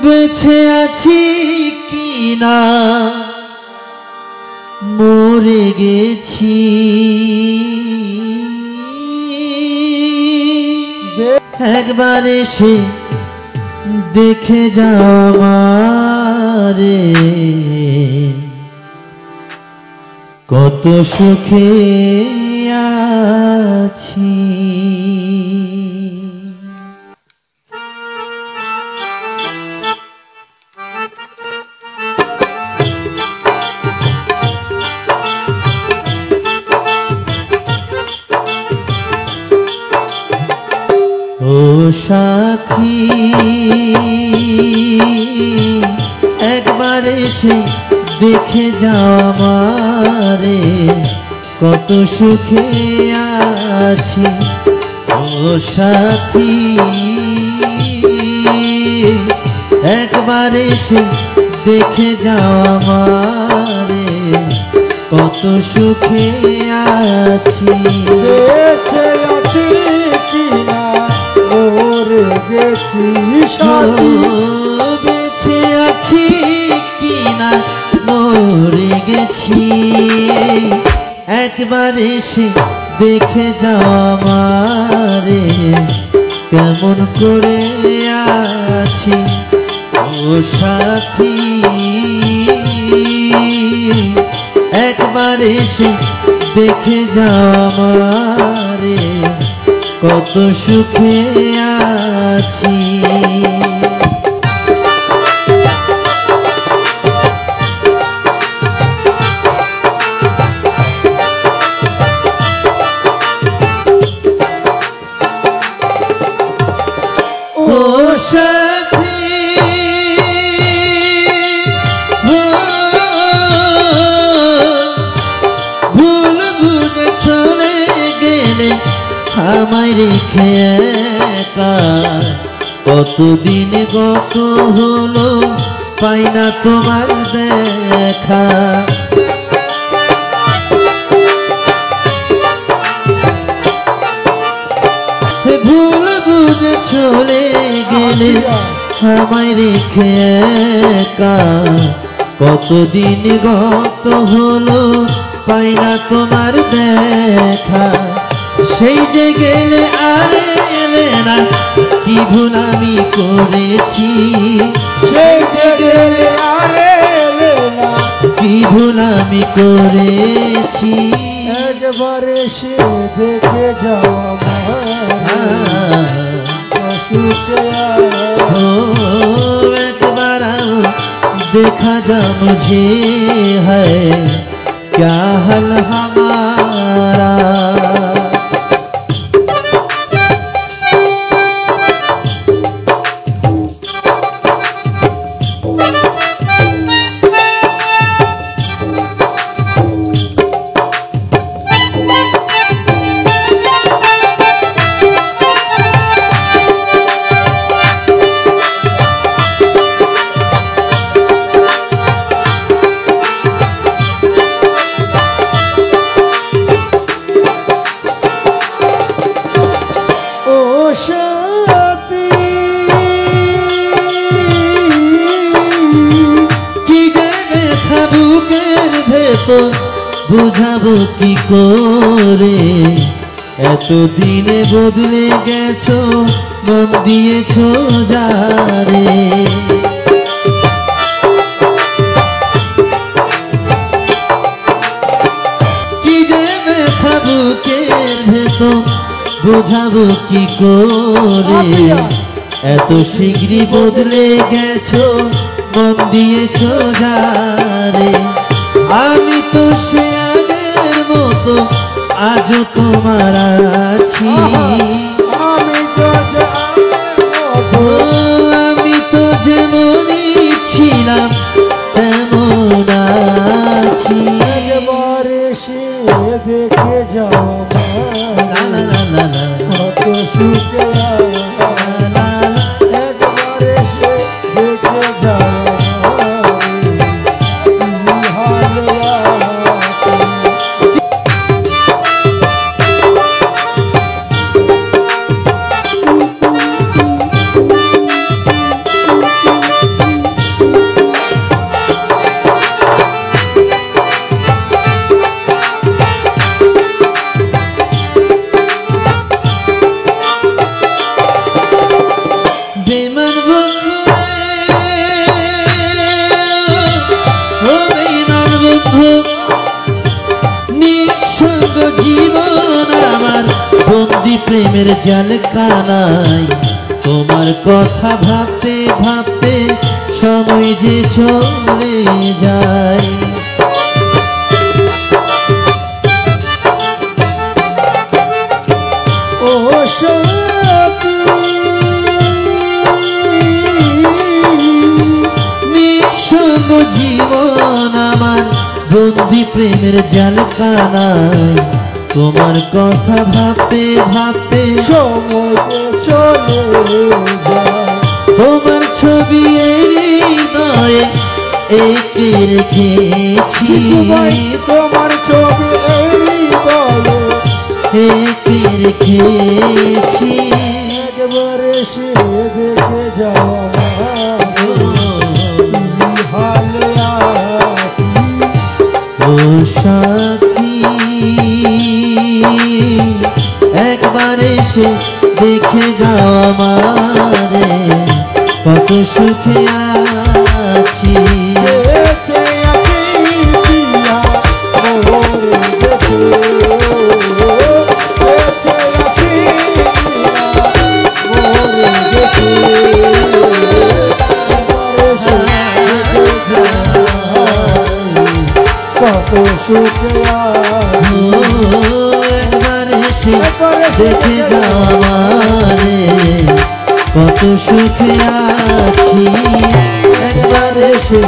বেঁচে আছি কি না মরে গেছি একবার এসে দেখে যাও আমারে কত সুখে আছি ও সাথী একবার এসে দেখে যাও আমারে কত সুখে আছি ও সাথী একবার এসে দেখে যাও আমারে কত সুখে আছি বেঁচে আছি কিনা মরে গেছি সাথী বেঁচে আছি কিনা মরে গেছি একবার এসে দেখে যাও আমারে কেমন করে আছি ও সাথী একবার এসে দেখে যাও আমারে কত সুখে আছি ও সাথী ভুল বুঝে চলে গেলে আমায় রেখে একা কতদিন গত হলো পাই না তোমার দেখা ভুল বুঝে চলে গেলে আমায় রেখে একা কতদিন গত হলো পাই না তোমার দেখা সেই যে গেলে আর এলে না কি ভুল আমি করেছি সেই যে গেলে আর এলে না কি ভুল আমি করেছি একবার এসে দেখে যাও একবার देखा जा मुझे है क्या हाल हमारा বুঝাবো কি করে এতদিনে বদলে গেছো মন দিয়েছো যারে কি যে ব্যথা বুকের ভেতর বুঝাবো কি করে এত শীঘ্রই বদলে গেছো মন দিয়েছো যারে আমি তো সে আগের মতো আজও তোমার আছি আমি তো যেমনই ছিলাম তেমন আছি একবার এসে দেখে যাও কত সুখে একবার এসে দেখে যাও প্রেমের জাল কানাই তোমার কথা ভাবতে ভাবতে সময় যে চলে যায় ও সখী নিঃসঙ্গ জীবন আমার বন্দি প্রেমের জাল কানাই তোমার কথা ভাবতে ভাবতে সময় চলে যায় তোমার ছবি হৃদয়ে এঁকে রেখেছি তোমার ছবি এঁকে রেখেছি একবারে সে দেখে যাওয়া হালে ও সাথী একবার এসে দেখে যাও আমারে কত সুখে আছি বেঁচে আছি পিয়া মোরে বেঁচে বেঁচে আছি পিয়া মোরে বেঁচে একবারে সে দেখে কত সুখে আছি একবার এসে দেখে যাও আমারে কত সুখে আছি একবার এসে